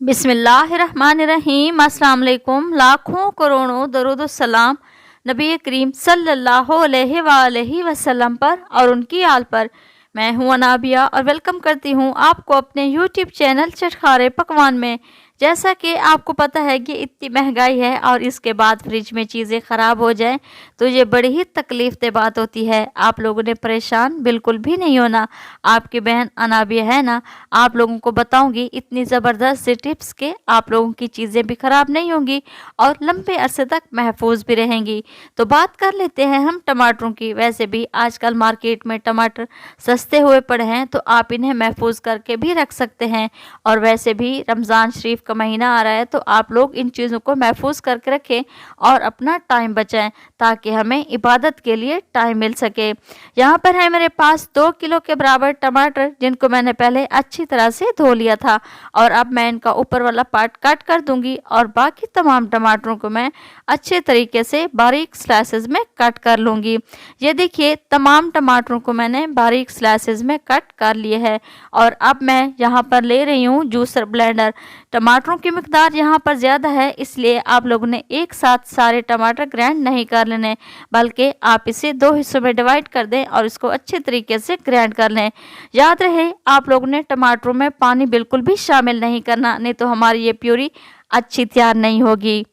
बिस्मिल्लाहिर्रहमानिर्रहीम। अस्सलाम वालेकुम। लाखों करोड़ों दरूद सलाम नबी करीम सल्लल्लाहु अलैहि वसल्लम पर और उनकी आल पर। मैं हूं अनाबिया और वेलकम करती हूं आपको अपने यूट्यूब चैनल चटखारे पकवान में। जैसा कि आपको पता है कि इतनी महंगाई है और इसके बाद फ्रिज में चीज़ें ख़राब हो जाएं तो ये बड़ी ही तकलीफ दे बात होती है। आप लोगों ने परेशान बिल्कुल भी नहीं होना। आपकी बहन अनाबिया है ना, आप लोगों को बताऊंगी इतनी ज़बरदस्त से टिप्स के आप लोगों की चीज़ें भी ख़राब नहीं होंगी और लंबे अरसे तक महफूज भी रहेंगी। तो बात कर लेते हैं हम टमाटरों की। वैसे भी आजकल मार्केट में टमाटर सस्ते हुए पड़े हैं तो आप इन्हें महफूज करके भी रख सकते हैं। और वैसे भी रमज़ान शरीफ का महीना आ रहा है तो आप लोग इन चीज़ों को महफूज करके रखें और अपना टाइम बचाएं ताकि हमें इबादत के लिए टाइम मिल सके। यहाँ पर है मेरे पास 2 किलो के बराबर टमाटर, जिनको मैंने पहले अच्छी तरह से धो लिया था और अब मैं इनका ऊपर वाला पार्ट कट कर दूंगी और बाकी तमाम टमाटरों को मैं अच्छे तरीके से बारीक स्लाइसेस में कट कर लूँगी। ये देखिए तमाम टमाटरों को मैंने बारीक स्लाइसेस में कट कर लिए है और अब मैं यहाँ पर ले रही हूँ जूसर ब्लेंडर। टमाटरों की मिकदार यहाँ पर ज़्यादा है इसलिए आप लोगों ने एक साथ सारे टमाटर ग्राइंड नहीं कर लेने, बल्कि आप इसे 2 हिस्सों में डिवाइड कर दें और इसको अच्छे तरीके से ग्राइंड कर लें। याद रहे आप लोगों ने टमाटरों में पानी बिल्कुल भी शामिल नहीं करना, नहीं तो हमारी ये प्यूरी अच्छी तैयार नहीं होगी।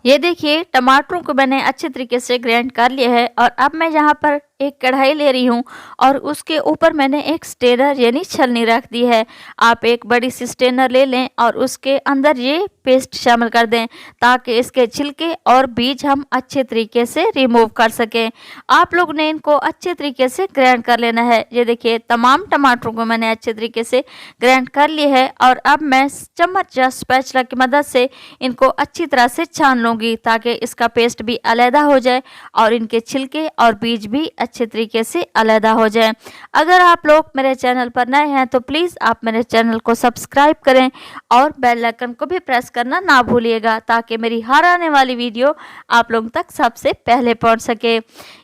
ये देखिए टमाटरों को मैंने अच्छे तरीके से ग्राइंड कर लिया है और अब मैं यहाँ पर एक कढ़ाई ले रही हूँ और उसके ऊपर मैंने एक स्ट्रेनर यानी छलनी रख दी है। आप एक बड़ी सी स्ट्रेनर ले लें और उसके अंदर ये पेस्ट शामिल कर दें ताकि इसके छिलके और बीज हम अच्छे तरीके से रिमूव कर सकें। आप लोग ने इनको अच्छे तरीके से ग्राइंड कर लेना है। ये देखिए तमाम टमाटरों को मैंने अच्छे तरीके से ग्राइंड कर लिया है और अब मैं चम्मच या स्पैचुला की मदद से इनको अच्छी तरह से छान लूँगी ताकि इसका पेस्ट भी अलग हो जाए और इनके छिलके और बीज भी अच्छे तरीके से अलग हो जाए। अगर आप लोग मेरे चैनल पर नए हैं तो प्लीज़ आप मेरे चैनल को सब्सक्राइब करें और बेल आइकन को भी प्रेस करना ना भूलिएगा ताकि मेरी हर आने वाली वीडियो आप लोगों तक सबसे पहले पहुंच सके।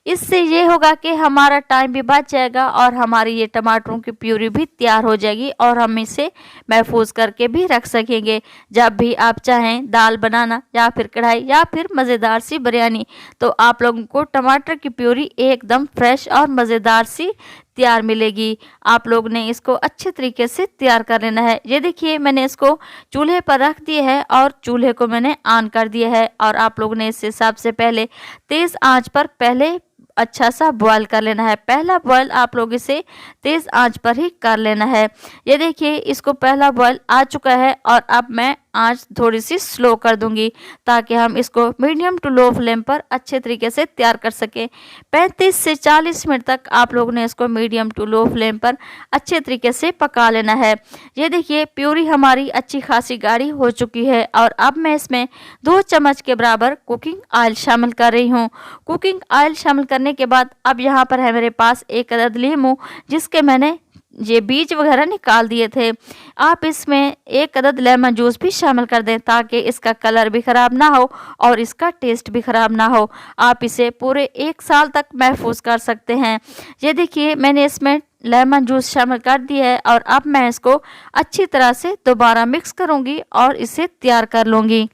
इससे ये होगा कि हमारा टाइम भी बच जाएगा और हमारी ये टमाटरों की प्यूरी भी तैयार हो जाएगी और हम इसे महफूज करके भी रख सकेंगे। जब भी आप चाहें दाल बनाना या फिर कढ़ाई या फिर मज़ेदार सी बिरयानी तो आप लोगों को टमाटर की प्यूरी एकदम फ्रेश और मज़ेदार सी तैयार मिलेगी। आप लोग ने इसको अच्छे तरीके से तैयार कर लेना है। ये देखिए मैंने इसको चूल्हे पर रख दिया है और चूल्हे को मैंने ऑन कर दिया है और आप लोग ने इसे सबसे पहले तेज़ आंच पर पहले अच्छा सा बॉयल कर लेना है। पहला बॉयल आप लोग इसे तेज़ आंच पर ही कर लेना है। ये देखिए इसको पहला बॉयल आ चुका है और अब मैं आंच थोड़ी सी स्लो कर दूंगी ताकि हम इसको मीडियम टू लो फ्लेम पर अच्छे तरीके से तैयार कर सकें। 35 से 40 मिनट तक आप लोगों ने इसको मीडियम टू लो फ्लेम पर अच्छे तरीके से पका लेना है। ये देखिए प्यूरी हमारी अच्छी खासी गाढ़ी हो चुकी है और अब मैं इसमें 2 चम्मच के बराबर कुकिंग ऑयल शामिल कर रही हूँ। कुकिंग ऑयल शामिल करने के बाद अब यहाँ पर है मेरे पास एक अदद लीमू जिसके मैंने ये बीज वगैरह निकाल दिए थे। आप इसमें एक अदद लेमन जूस भी शामिल कर दें ताकि इसका कलर भी ख़राब ना हो और इसका टेस्ट भी ख़राब ना हो। आप इसे पूरे 1 साल तक महफूज कर सकते हैं। ये देखिए मैंने इसमें लेमन जूस शामिल कर दिया है और अब मैं इसको अच्छी तरह से दोबारा मिक्स करूँगी और इसे तैयार कर लूँगी।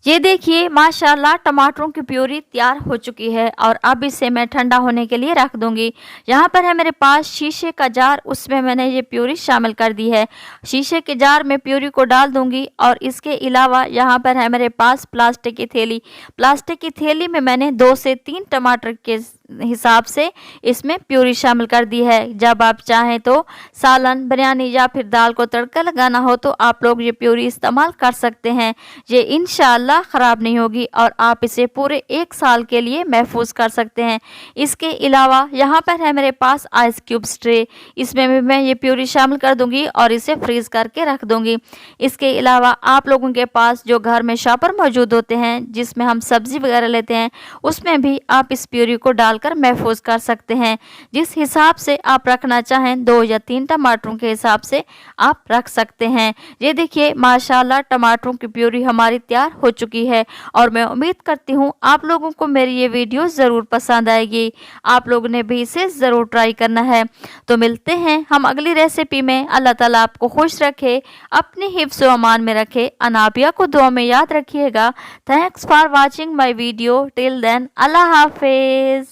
ये देखिए माशाल्लाह टमाटरों की प्यूरी तैयार हो चुकी है और अब इसे मैं ठंडा होने के लिए रख दूंगी। यहाँ पर है मेरे पास शीशे का जार, उसमें मैंने ये प्यूरी शामिल कर दी है। शीशे के जार में प्यूरी को डाल दूंगी और इसके अलावा यहाँ पर है मेरे पास प्लास्टिक की थैली। प्लास्टिक की थैली में मैंने 2 से 3 टमाटर के हिसाब से इसमें प्यूरी शामिल कर दी है। जब आप चाहें तो सालन, बिरयानी या फिर दाल को तड़का लगाना हो तो आप लोग ये प्यूरी इस्तेमाल कर सकते हैं। ये इंशाअल्लाह ख़राब नहीं होगी और आप इसे पूरे 1 साल के लिए महफूज कर सकते हैं। इसके अलावा यहाँ पर है मेरे पास आइस क्यूब्स ट्रे, इसमें भी मैं ये प्यूरी शामिल कर दूंगी और इसे फ्रीज करके रख दूंगी। इसके अलावा आप लोगों के पास जो घर में शॉपर मौजूद होते हैं जिसमें हम सब्ज़ी वगैरह लेते हैं उसमें भी आप इस प्यूरी को डाल डालकर महफूज कर सकते हैं। जिस हिसाब से आप रखना चाहें 2 या 3 टमाटरों के हिसाब से आप रख सकते हैं। ये देखिए माशाल्लाह टमाटरों की प्यूरी हमारी तैयार हो चुकी है और मैं उम्मीद करती हूँ आप लोगों को मेरी ये वीडियो ज़रूर पसंद आएगी। आप लोगों ने भी इसे ज़रूर ट्राई करना है। तो मिलते हैं हम अगली रेसिपी में। अल्लाह ताला आपको खुश रखे, अपनी हिफ्ज़ व अमान में रखे। अनाबिया को दुआ में याद रखिएगा। Thanks for watching my video. Till then अल्लाह हाफिज़।